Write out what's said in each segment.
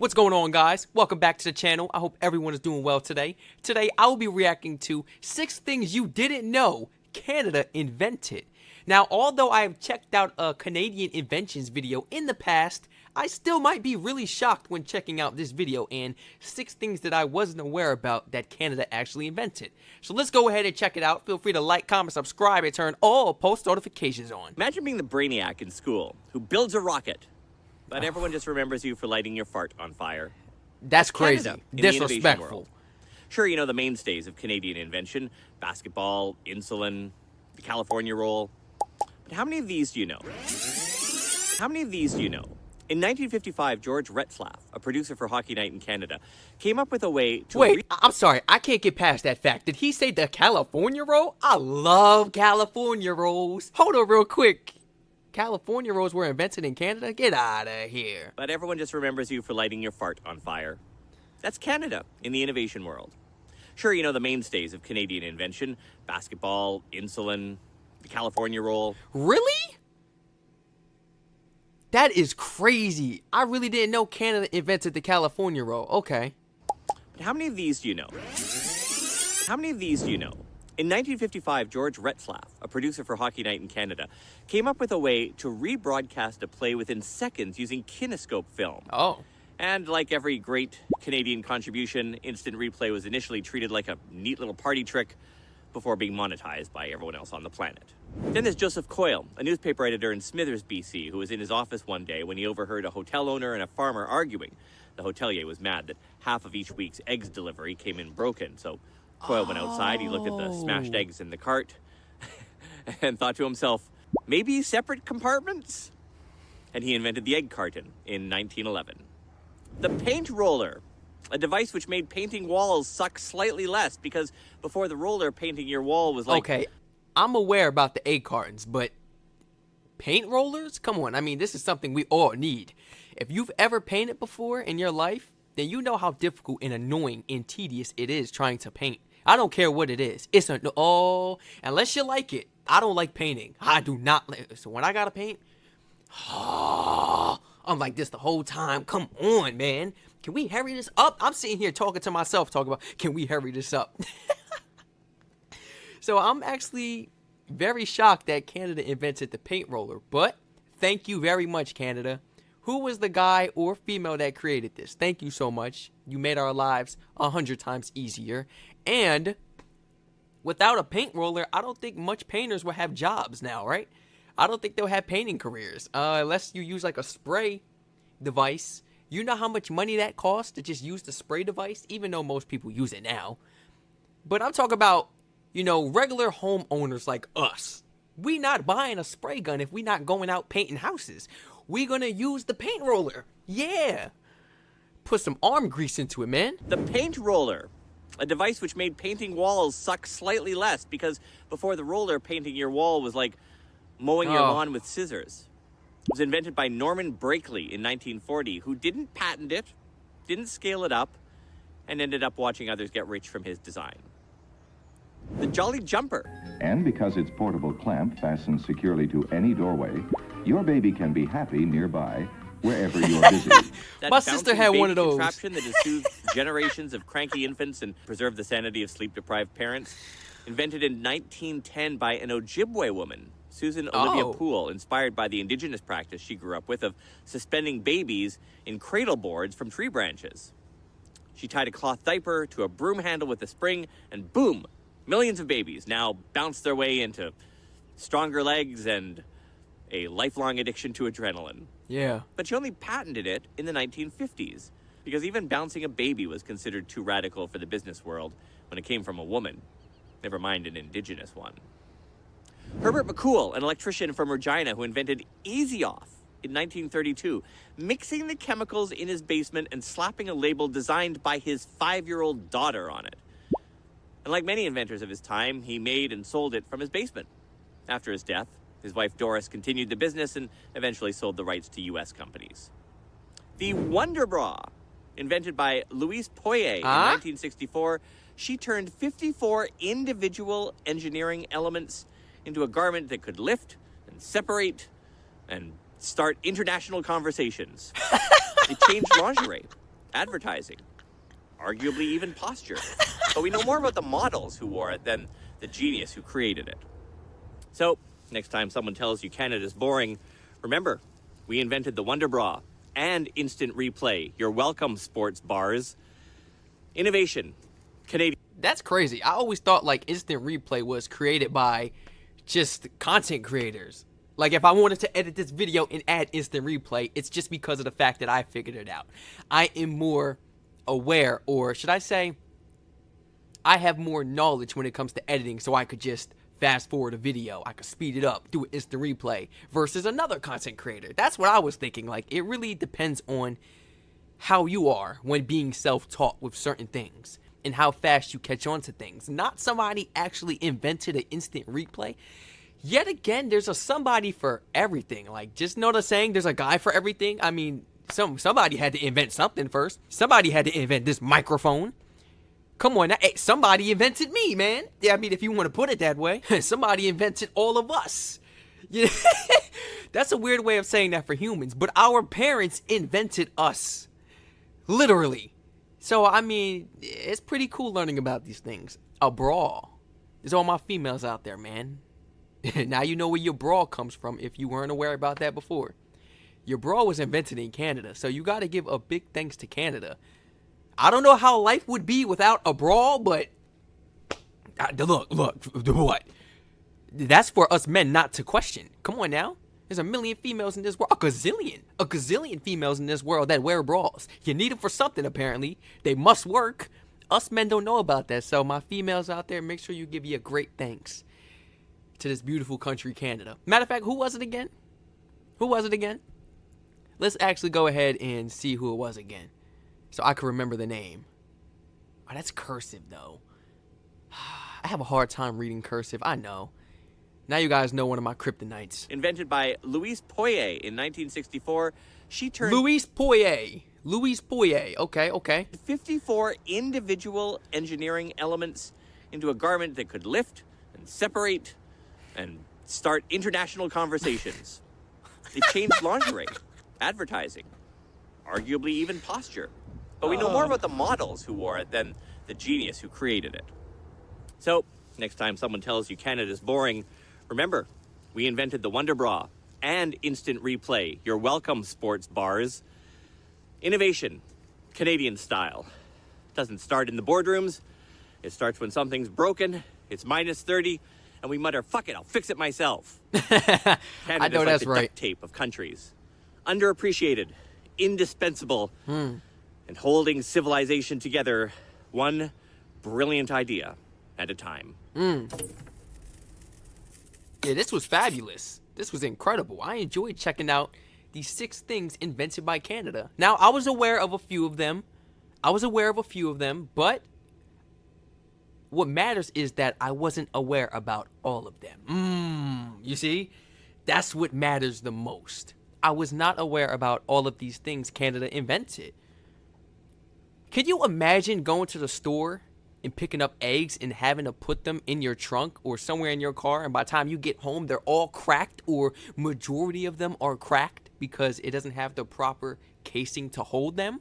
What's going on, guys? Welcome back to the channel. I hope everyone is doing well today. Today, I will be reacting to 6 things you didn't know Canada invented. Now, although I have checked out a Canadian inventions video in the past, I still might be really shocked when checking out this video and 6 things that I wasn't aware about that Canada actually invented. So let's go ahead and check it out. Feel free to like, comment, subscribe, and turn all post notifications on. Imagine being the brainiac in school who builds a rocket, but everyone just remembers you for lighting your fart on fire. That's crazy. Canada, in the innovation Disrespectful. world. Sure, you know the mainstays of Canadian invention: basketball, insulin, the California roll. But how many of these do you know? How many of these do you know? In 1955, George Retzlaff, a producer for Hockey Night in Canada, came up with a way to... Wait, I'm sorry. I can't get past that fact. Did he say the California roll? I love California rolls. Hold on real quick. California rolls were invented in Canada? Get out of here. But everyone just remembers you for lighting your fart on fire. That's Canada in the innovation world. Sure, you know the mainstays of Canadian invention: basketball, insulin, the California roll. Really? That is crazy. I really didn't know Canada invented the California roll. Okay. But how many of these do you know? How many of these do you know? In 1955, George Retzlaff, a producer for Hockey Night in Canada, came up with a way to rebroadcast a play within seconds using kinescope film. Oh. And like every great Canadian contribution, instant replay was initially treated like a neat little party trick before being monetized by everyone else on the planet. Then there's Joseph Coyle, a newspaper editor in Smithers, BC, who was in his office one day when he overheard a hotel owner and a farmer arguing. The hotelier was mad that half of each week's eggs delivery came in broken, so Coyle went outside, he looked at the smashed eggs in the cart, and thought to himself, maybe separate compartments? And he invented the egg carton in 1911. The paint roller, a device which made painting walls suck slightly less, because before the roller, painting your wall was like... Okay, I'm aware about the egg cartons, but paint rollers? Come on, I mean, this is something we all need. If you've ever painted before in your life, then you know how difficult and annoying and tedious it is trying to paint. I don't care what it is. It's unless you like it. I don't like painting. I do not like. So when I gotta paint, I'm like this the whole time. Come on, man. Can we hurry this up? I'm sitting here talking to myself, talking about, can we hurry this up? So I'm actually very shocked that Canada invented the paint roller. But thank you very much, Canada. Who was the guy or female that created this? Thank you so much. You made our lives 100 times easier. And without a paint roller, I don't think much painters will have jobs now, right? I don't think they'll have painting careers. Unless you use like a spray device. You know how much money that costs to just use the spray device? Even though most people use it now. But I'm talking about, you know, regular homeowners like us. We not buying a spray gun if we not going out painting houses. We gonna use the paint roller. Yeah. Put some arm grease into it, man. The paint roller, a device which made painting walls suck slightly less, because before the roller, painting your wall was like mowing your lawn with scissors. It was invented by Norman Brakeley in 1940, who didn't patent it, didn't scale it up, and ended up watching others get rich from his design. The Jolly Jumper. And because its portable clamp fastens securely to any doorway, your baby can be happy nearby, wherever you're busy. That My sister had one of those. Contraption that has soothed generations of cranky infants and preserved the sanity of sleep-deprived parents. Invented in 1910 by an Ojibwe woman, Susan Olivia Poole, inspired by the indigenous practice she grew up with of suspending babies in cradle boards from tree branches. She tied a cloth diaper to a broom handle with a spring, and boom! Millions of babies now bounce their way into stronger legs and a lifelong addiction to adrenaline. Yeah. But she only patented it in the 1950s, because even bouncing a baby was considered too radical for the business world when it came from a woman, never mind an indigenous one. Herbert McCool, an electrician from Regina who invented Easy Off in 1932, mixing the chemicals in his basement and slapping a label designed by his 5-year-old daughter on it. And like many inventors of his time, he made and sold it from his basement. After his death, his wife Doris continued the business and eventually sold the rights to U.S. companies. The Wonder Bra, invented by Louise Poirier in 1964, she turned 54 individual engineering elements into a garment that could lift and separate and start international conversations. It changed lingerie. advertising, arguably even posture. But we know more about the models who wore it than the genius who created it. So, next time someone tells you Canada's boring, remember, we invented the Wonder Bra and instant replay. You're welcome, sports bars. Innovation. Canadian. That's crazy. I always thought like instant replay was created by just content creators. Like if I wanted to edit this video and add instant replay, it's just because of the fact that I figured it out. I am more aware, or should I say, I have more knowledge when it comes to editing, so I could just fast forward a video. I could speed it up, do an instant replay versus another content creator. That's what I was thinking. Like it really depends on how you are when being self-taught with certain things and how fast you catch on to things. Not somebody actually invented an instant replay. Yet again, there's a somebody for everything. Like, just know the saying, there's a guy for everything. I mean, somebody had to invent something first. Somebody had to invent this microphone. Come on, now, hey, somebody invented me, man. Yeah, I mean, if you want to put it that way, somebody invented all of us. Yeah. That's a weird way of saying that for humans, but our parents invented us. Literally. So, I mean, it's pretty cool learning about these things. A bra. There's all my females out there, man. Now you know where your bra comes from if you weren't aware about that before. Your bra was invented in Canada, so you got to give a big thanks to Canada. I don't know how life would be without a bra, but look, what? That's for us men not to question. Come on now. There's a million females in this world. A gazillion females in this world that wear bras. You need them for something, apparently. They must work. Us men don't know about that, so my females out there, make sure you give you a great thanks to this beautiful country, Canada. Matter of fact, who was it again? Let's actually go ahead and see who it was again, so I can remember the name. Oh, that's cursive, though. I have a hard time reading cursive, I know. Now you guys know one of my kryptonites. Invented by Louise Poirier in 1964, she turned... Louise Poirier, okay. 54 individual engineering elements into a garment that could lift and separate and start international conversations. It changed lingerie, advertising, arguably even posture. But we know more about the models who wore it than the genius who created it. So, next time someone tells you Canada's boring, remember, we invented the Wonder Bra and instant replay. You're welcome, sports bars. Innovation, Canadian style. Doesn't start in the boardrooms. It starts when something's broken, it's minus 30, and we mutter, fuck it, I'll fix it myself. I know that's right. Duct tape of countries. Underappreciated, indispensable, and holding civilization together one brilliant idea at a time. Yeah, this was fabulous. This was incredible. I enjoyed checking out these 6 things invented by Canada. Now, I was aware of a few of them, but what matters is that I wasn't aware about all of them. You see? That's what matters the most. I was not aware about all of these things Canada invented. Can you imagine going to the store and picking up eggs and having to put them in your trunk or somewhere in your car, and by the time you get home, they're all cracked, or majority of them are cracked because it doesn't have the proper casing to hold them?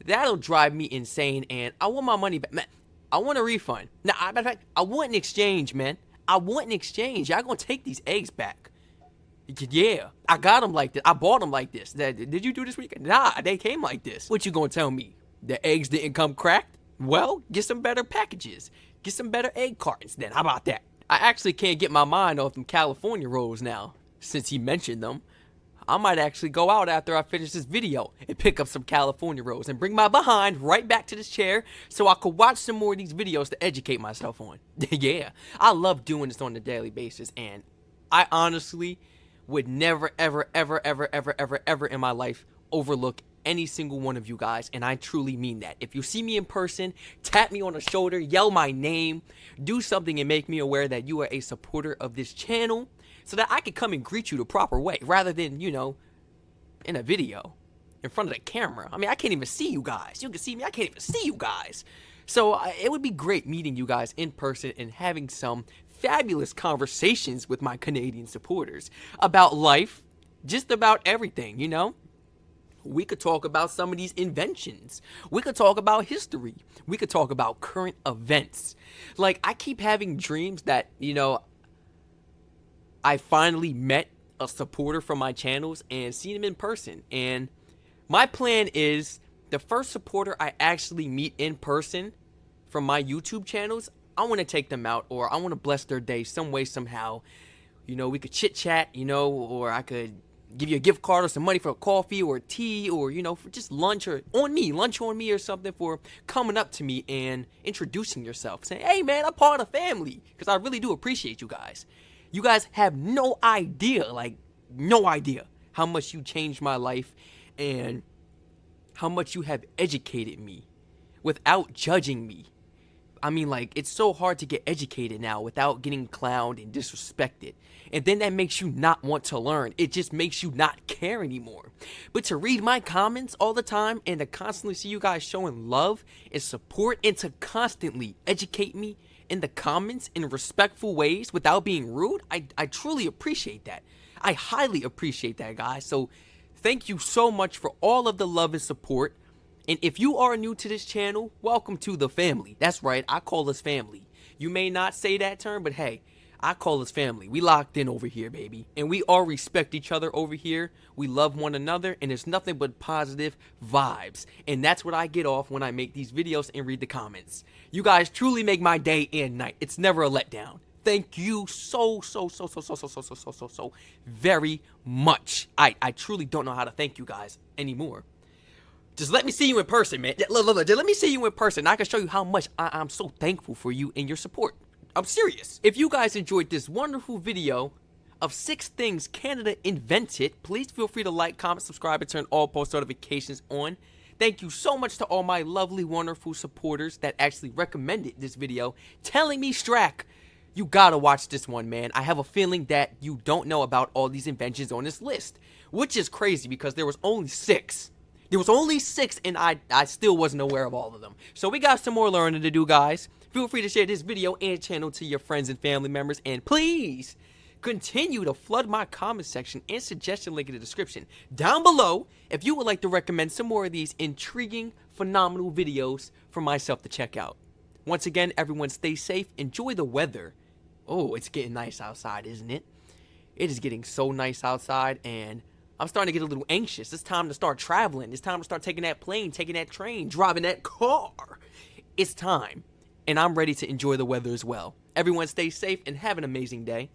That'll drive me insane, and I want my money back. Man, I want a refund. Now, matter of fact, I want an exchange, man. I want an exchange. Y'all gonna take these eggs back. Yeah, I got them like this. I bought them like this. Did you do this weekend? Nah, they came like this. What you gonna tell me? The eggs didn't come cracked? Well, get some better packages. Get some better egg cartons then. How about that? I actually can't get my mind off them California rolls now, since he mentioned them. I might actually go out after I finish this video and pick up some California rolls and bring my behind right back to this chair so I could watch some more of these videos to educate myself on. Yeah, I love doing this on a daily basis, and I honestly would never, ever in my life overlook any single one of you guys, and I truly mean that. If you see me in person, tap me on the shoulder, yell my name, do something and make me aware that you are a supporter of this channel so that I can come and greet you the proper way rather than, you know, in a video in front of the camera. I mean, I can't even see you guys. You can see me, I can't even see you guys. So it would be great meeting you guys in person and having some fabulous conversations with my Canadian supporters about life, just about everything, you know? We could talk about some of these inventions. We could talk about history. We could talk about current events. Like, I keep having dreams that, I finally met a supporter from my channels and seen him in person. And my plan is the first supporter I actually meet in person from my YouTube channels, I want to take them out, or I want to bless their day some way, somehow. We could chit chat, or I could give you a gift card or some money for a coffee or tea, or for just lunch on me or something, for coming up to me and introducing yourself, saying, hey man, I'm part of the family, because I really do appreciate you guys. You guys have no idea, no idea how much you changed my life and how much you have educated me without judging me. I mean, it's so hard to get educated now without getting clowned and disrespected. And then that makes you not want to learn. It just makes you not care anymore. But to read my comments all the time and to constantly see you guys showing love and support and to constantly educate me in the comments in respectful ways without being rude, I truly appreciate that. I highly appreciate that, guys. So thank you so much for all of the love and support. And if you are new to this channel, welcome to the family. That's right, I call us family. You may not say that term, but hey, I call us family. We locked in over here, baby. And we all respect each other over here. We love one another, and it's nothing but positive vibes. And that's what I get off when I make these videos and read the comments. You guys truly make my day and night. It's never a letdown. Thank you so very much. I truly don't know how to thank you guys anymore. Just let me see you in person, man. Just let me see you in person. I can show you how much I'm so thankful for you and your support. I'm serious. If you guys enjoyed this wonderful video of 6 things Canada invented, please feel free to like, comment, subscribe, and turn all post notifications on. Thank you so much to all my lovely, wonderful supporters that actually recommended this video, telling me, Strac, you gotta watch this one, man. I have a feeling that you don't know about all these inventions on this list, which is crazy because there was only 6. There was only 6, and I still wasn't aware of all of them. So we got some more learning to do, guys. Feel free to share this video and channel to your friends and family members. And please continue to flood my comment section and suggestion link in the description down below if you would like to recommend some more of these intriguing, phenomenal videos for myself to check out. Once again, everyone stay safe. Enjoy the weather. Oh, it's getting nice outside, isn't it? It is getting so nice outside, and I'm starting to get a little anxious. It's time to start traveling. It's time to start taking that plane, taking that train, driving that car. It's time. And I'm ready to enjoy the weather as well. Everyone stay safe and have an amazing day.